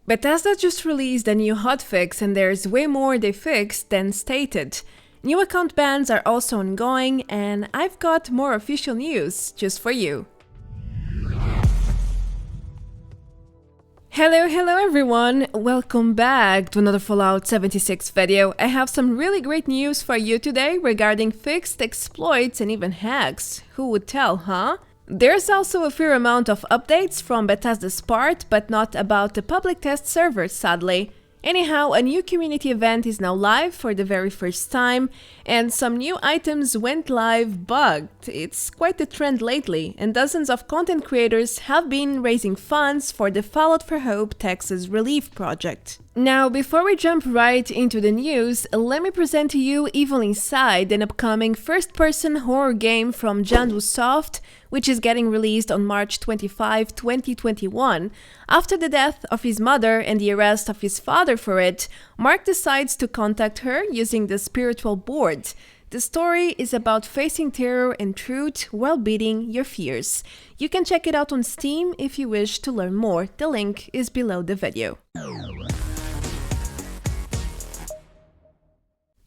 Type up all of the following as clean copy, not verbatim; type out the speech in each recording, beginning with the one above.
Bethesda just released a new hotfix and there's way more they fixed than stated. New account bans are also ongoing and I've got more official news just for you. Hello everyone! Welcome back to another Fallout 76 video. I have some really great news for you today regarding fixed exploits and even hacks. Who would tell, huh? There's also a fair amount of updates from Bethesda's part, but not about the public test servers, sadly. Anyhow, a new community event is now live for the very first time, and some new items went live bugged. It's quite the trend lately, and dozens of content creators have been raising funds for the Fallout for Hope Texas Relief project. Now, before we jump right into the news, let me present to you Evil Inside, an upcoming first-person horror game from Jandu Soft, which is getting released on March 25, 2021. After the death of his mother and the arrest of his father for it, Mark decides to contact her using the spiritual board. The story is about facing terror and truth while beating your fears. You can check it out on Steam if you wish to learn more. The link is below the video.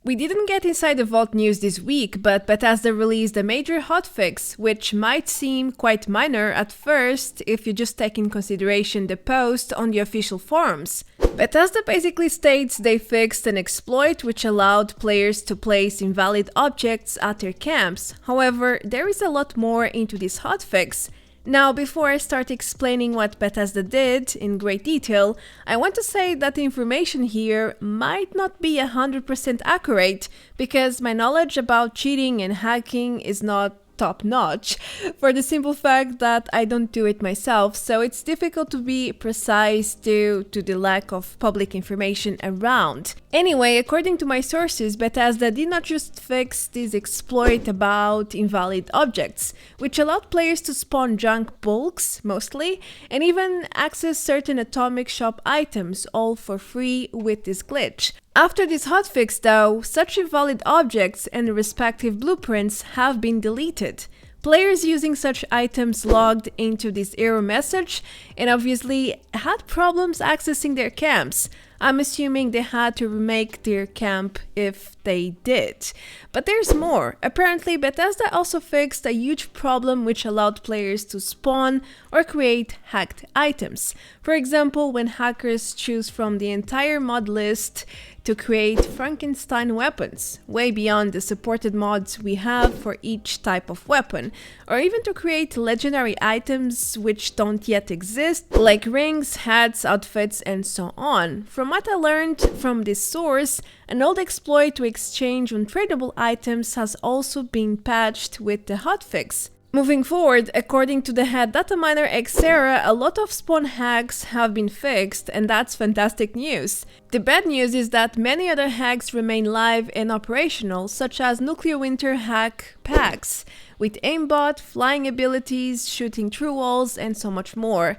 We didn't get inside the Vault news this week, but Bethesda released a major hotfix, which might seem quite minor at first if you just take in consideration the post on the official forums. Bethesda basically states they fixed an exploit which allowed players to place invalid objects at their camps. However, there is a lot more into this hotfix. Now, before I start explaining what Bethesda did in great detail, I want to say that the information here might not be 100% accurate, because my knowledge about cheating and hacking is not top-notch, for the simple fact that I don't do it myself, so it's difficult to be precise due to the lack of public information around. Anyway, according to my sources, Bethesda did not just fix this exploit about invalid objects, which allowed players to spawn junk bulks, mostly, and even access certain atomic shop items, all for free with this glitch. After this hotfix though, such invalid objects and the respective blueprints have been deleted. Players using such items logged into this error message and obviously had problems accessing their camps. I'm assuming they had to remake their camp if they did. But there's more. Apparently, Bethesda also fixed a huge problem which allowed players to spawn or create hacked items. For example, when hackers choose from the entire mod list to create Frankenstein weapons, way beyond the supported mods we have for each type of weapon, or even to create legendary items which don't yet exist, like rings, hats, outfits, and so on. From what I learned from this source, an old exploit to exchange untradeable items has also been patched with the hotfix. Moving forward, according to the head data miner H.A.R.E, a lot of spawn hacks have been fixed, and that's fantastic news. The bad news is that many other hacks remain live and operational, such as Nuclear Winter hack packs, with aimbot, flying abilities, shooting through walls, and so much more.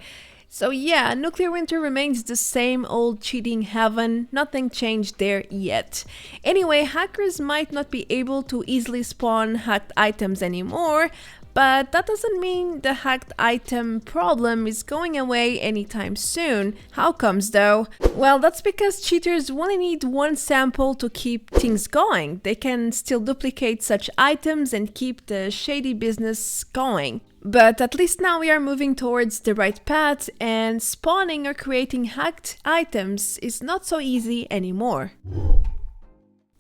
So yeah, Nuclear Winter remains the same old cheating heaven, nothing changed there yet. Anyway, hackers might not be able to easily spawn hacked items anymore, but that doesn't mean the hacked item problem is going away anytime soon. How comes though? Well, that's because cheaters only need one sample to keep things going. They can still duplicate such items and keep the shady business going. But at least now we are moving towards the right path, and spawning or creating hacked items is not so easy anymore.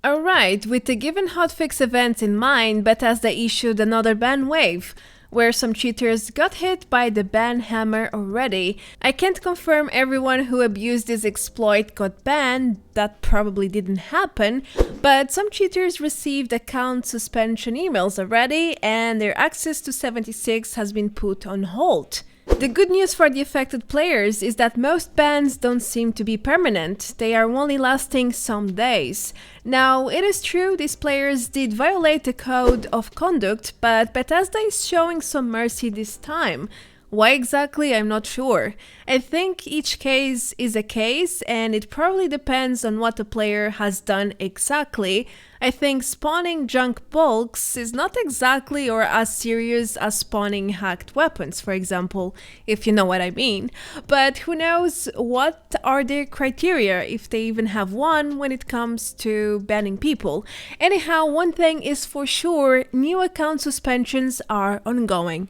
Alright, with the given hotfix events in mind, Bethesda issued another ban wave, where some cheaters got hit by the ban hammer already. I can't confirm everyone who abused this exploit got banned, that probably didn't happen, but some cheaters received account suspension emails already, and their access to 76 has been put on hold. The good news for the affected players is that most bans don't seem to be permanent, they are only lasting some days. Now, it is true these players did violate the code of conduct, but Bethesda is showing some mercy this time. Why exactly, I'm not sure. I think each case is a case, and it probably depends on what the player has done exactly. I think spawning junk bulks is not exactly or as serious as spawning hacked weapons, for example, if you know what I mean. But who knows what are their criteria, if they even have one, when it comes to banning people. Anyhow, one thing is for sure, new account suspensions are ongoing.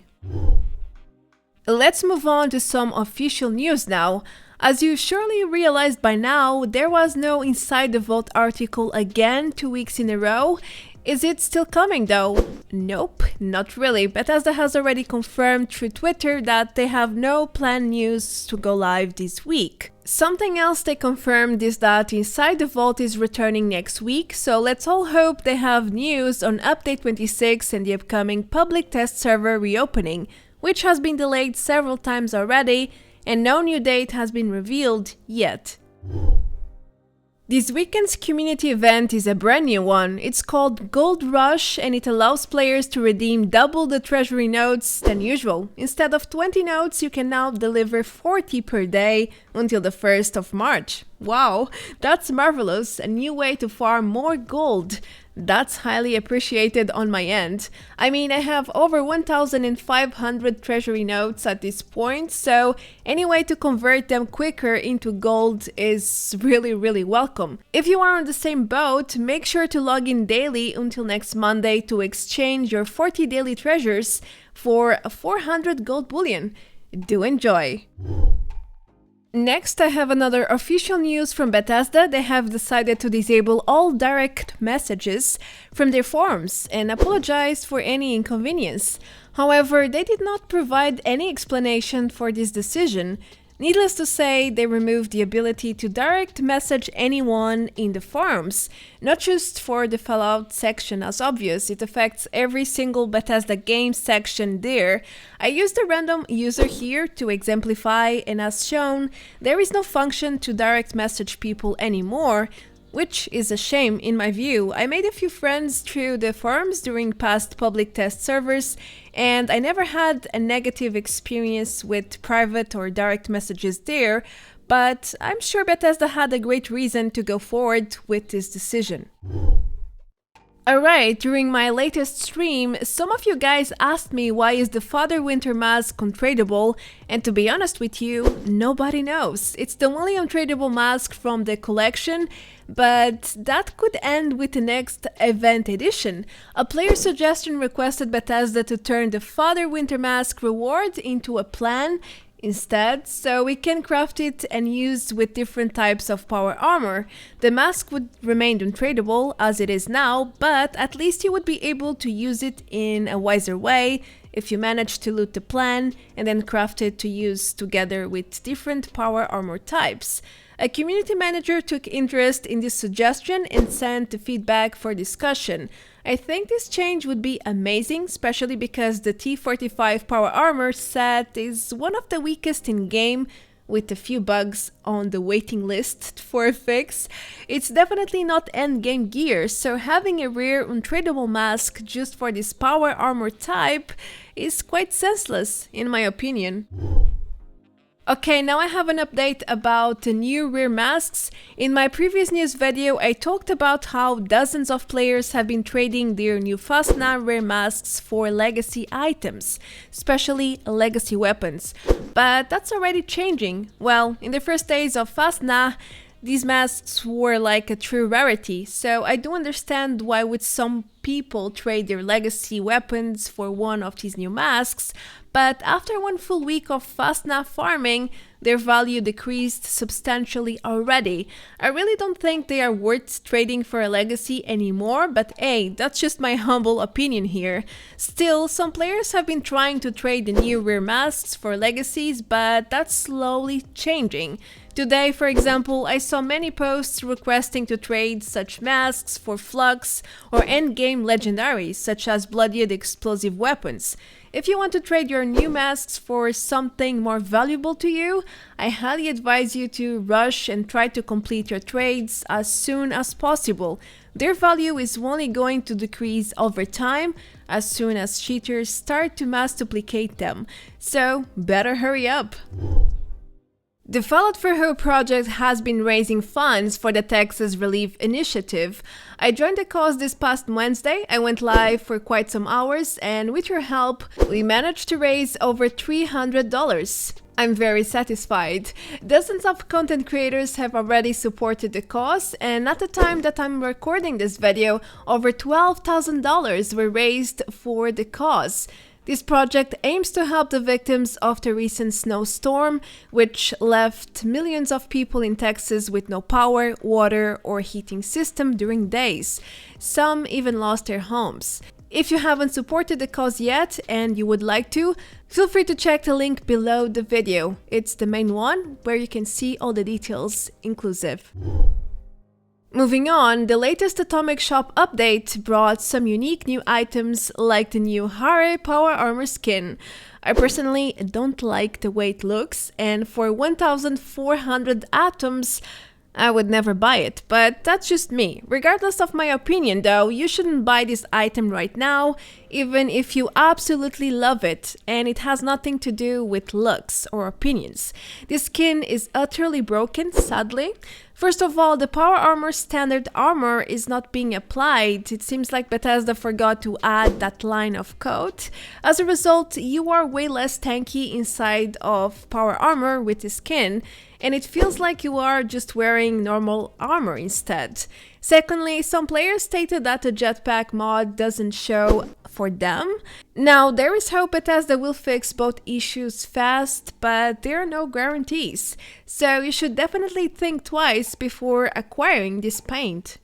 Let's move on to some official news now. As you surely realized by now, there was no Inside the Vault article again 2 weeks in a row. Is it still coming though? Nope, not really. Bethesda has already confirmed through Twitter that they have no planned news to go live this week. Something else they confirmed is that Inside the Vault is returning next week, so let's all hope they have news on Update 26 and the upcoming public test server reopening, which has been delayed several times already, and no new date has been revealed yet. This weekend's community event is a brand new one. It's called Gold Rush, and it allows players to redeem double the treasury notes than usual. Instead of 20 notes, you can now deliver 40 per day until the 1st of March. Wow, that's marvelous, a new way to farm more gold. That's highly appreciated on my end. I mean, I have over 1,500 treasury notes at this point, so any way to convert them quicker into gold is really welcome. If you are on the same boat, make sure to log in daily until next Monday to exchange your 40 daily treasures for 400 gold bullion. Do enjoy! Next, I have another official news from Bethesda. They have decided to disable all direct messages from their forums and apologize for any inconvenience. However, they did not provide any explanation for this decision. Needless to say, they removed the ability to direct message anyone in the forums. Not just for the Fallout section as obvious, it affects every single Bethesda game section there. I used a random user here to exemplify, and as shown, there is no function to direct message people anymore, which is a shame in my view. I made a few friends through the forums during past public test servers, and I never had a negative experience with private or direct messages there, but I'm sure Bethesda had a great reason to go forward with this decision. Alright, during my latest stream, some of you guys asked me why is the Fasnacht Winter Mask untradeable, and to be honest with you, nobody knows. It's the only untradeable mask from the collection, but that could end with the next event edition. A player suggestion requested Bethesda to turn the Fasnacht Winter Mask reward into a plan instead, so we can craft it and use with different types of power armor. The mask would remain untradeable as it is now, but at least you would be able to use it in a wiser way if you manage to loot the plan and then craft it to use together with different power armor types. A community manager took interest in this suggestion and sent the feedback for discussion. I think this change would be amazing, especially because the T45 power armor set is one of the weakest in game, with a few bugs on the waiting list for a fix. It's definitely not endgame gear, so having a rare untradeable mask just for this power armor type is quite senseless, in my opinion. Okay, now I have an update about the new rare masks. In my previous news video, I talked about how dozens of players have been trading their new Fasnacht rare masks for legacy items, especially legacy weapons. But that's already changing. Well, in the first days of Fasnacht, these masks were like a true rarity, so I do understand why would some people trade their legacy weapons for one of these new masks, but after one full week of Fasnacht farming, their value decreased substantially already. I really don't think they are worth trading for a legacy anymore, but hey, that's just my humble opinion here. Still, some players have been trying to trade the new rare masks for legacies, but that's slowly changing. Today, for example, I saw many posts requesting to trade such masks for flux or endgame legendaries, such as bloodied explosive weapons. If you want to trade your new masks for something more valuable to you, I highly advise you to rush and try to complete your trades as soon as possible. their value is only going to decrease over time as soon as cheaters start to mass duplicate them, so better hurry up. The Fallout for Her project has been raising funds for the Texas Relief Initiative. I joined the cause this past Wednesday. I went live for quite some hours, and with your help, we managed to raise over $300. I'm very satisfied. Dozens of content creators have already supported the cause, and at the time that I'm recording this video, over $12,000 were raised for the cause. This project aims to help the victims of the recent snowstorm, which left millions of people in Texas with no power, water, or heating system during days. Some even lost their homes. If you haven't supported the cause yet and you would like to, feel free to check the link below the video. It's the main one where you can see all the details inclusive. Moving on, the latest Atomic Shop update brought some unique new items like the new H.A.R.E Power Armor skin. I personally don't like the way it looks, and for 1,400 atoms, I would never buy it, but that's just me. Regardless of my opinion though, you shouldn't buy this item right now, even if you absolutely love it, and it has nothing to do with looks or opinions. This skin is utterly broken, sadly. First of all, the Power Armor standard armor is not being applied. It seems like Bethesda forgot to add that line of code. As a result, you are way less tanky inside of Power Armor with the skin, and it feels like you are just wearing normal armor instead. Secondly, some players stated that the jetpack mod doesn't show for them. Now, there is hope Bethesda will fix both issues fast, but there are no guarantees. So you should definitely think twice before acquiring this paint.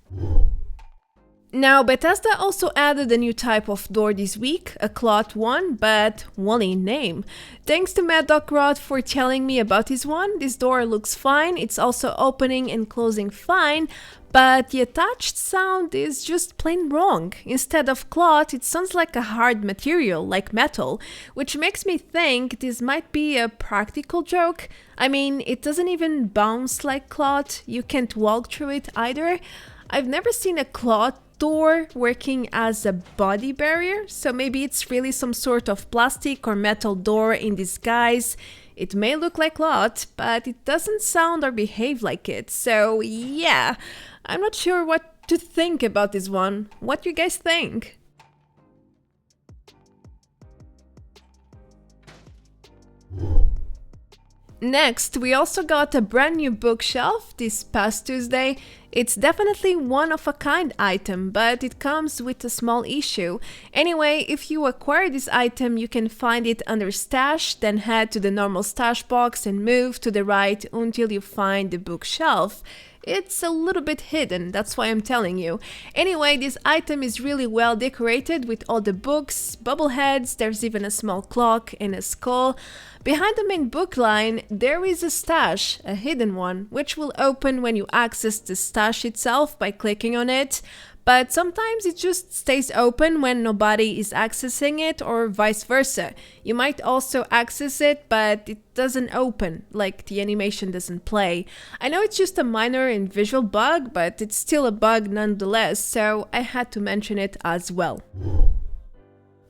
Now, Bethesda also added a new type of door this week, a cloth one, but only in name. Thanks to MadDocRod for telling me about this one. This door looks fine, it's also opening and closing fine, but the attached sound is just plain wrong. Instead of cloth, it sounds like a hard material, like metal, which makes me think this might be a practical joke. I mean, it doesn't even bounce like cloth, you can't walk through it either. I've never seen a cloth door working as a body barrier, so maybe it's really some sort of plastic or metal door in disguise. It may look like cloth, but it doesn't sound or behave like it, so yeah, I'm not sure what to think about this one. What do you guys think? Next, we also got a brand new bookshelf this past Tuesday. It's definitely one of a kind item, but it comes with a small issue. Anyway, if you acquire this item, you can find it under stash, then head to the normal stash box and move to the right until you find the bookshelf. It's a little bit hidden, that's why I'm telling you. Anyway, this item is really well decorated with all the books, bubble heads, there's even a small clock and a skull. Behind the main book line, there is a stash, a hidden one, which will open when you access the stash itself by clicking on it. But sometimes it just stays open when nobody is accessing it, or vice versa. You might also access it, but it doesn't open, like the animation doesn't play. I know it's just a minor and visual bug, but it's still a bug nonetheless, so I had to mention it as well.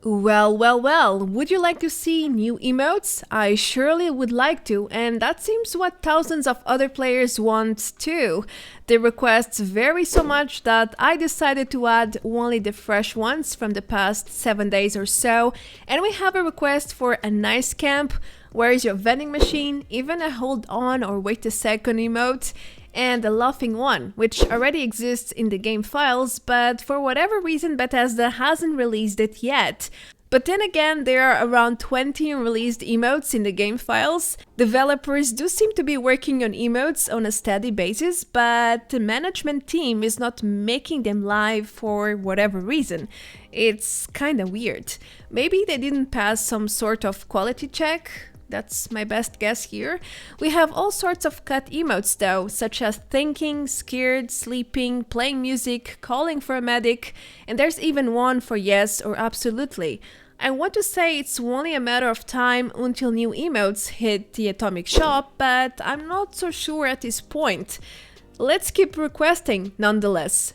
Well, would you like to see new emotes? I surely would like to, and that seems what thousands of other players want too. The requests vary so much that I decided to add only the fresh ones from the past 7 days or so, and we have a request for a nice camp, where is your vending machine, even a hold on or wait a second emote, and the laughing one, which already exists in the game files, but for whatever reason Bethesda hasn't released it yet. But then again, there are around 20 unreleased emotes in the game files. Developers do seem to be working on emotes on a steady basis, but the management team is not making them live for whatever reason. It's kinda weird. Maybe they didn't pass some sort of quality check? That's my best guess here. We have all sorts of cut emotes though, such as thinking, scared, sleeping, playing music, calling for a medic, and there's even one for yes or absolutely. I want to say it's only a matter of time until new emotes hit the Atomic Shop, but I'm not so sure at this point. let's keep requesting nonetheless.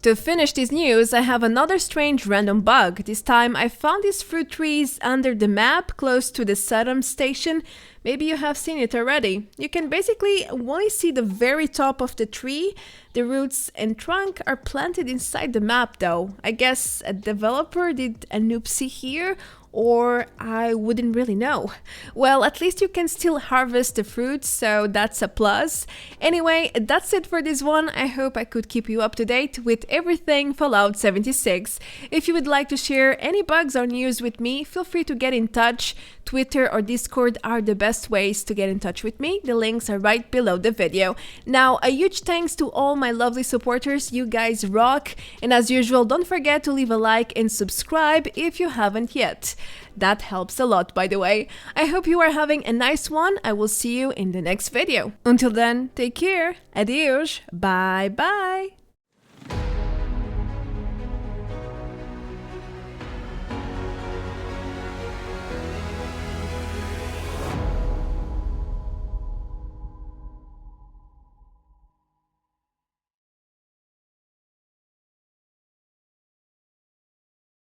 To finish this news, I have another strange random bug. This time I found these fruit trees under the map close to the Sutton station. Maybe you have seen it already. You can basically only see the very top of the tree. The roots and trunk are planted inside the map though. I guess a developer did a noopsie here, or I wouldn't really know. Well, at least you can still harvest the fruits, so that's a plus. Anyway, that's it for this one. I hope I could keep you up to date with everything Fallout 76. If you would like to share any bugs or news with me, feel free to get in touch. Twitter or Discord are the best ways to get in touch with me. The links are right below the video. Now, a huge thanks to all my lovely supporters. You guys rock. And as usual, don't forget to leave a like and subscribe if you haven't yet. That helps a lot, by the way. I hope you are having a nice one. I will see you in the next video. Until then, take care. Adios. Bye bye.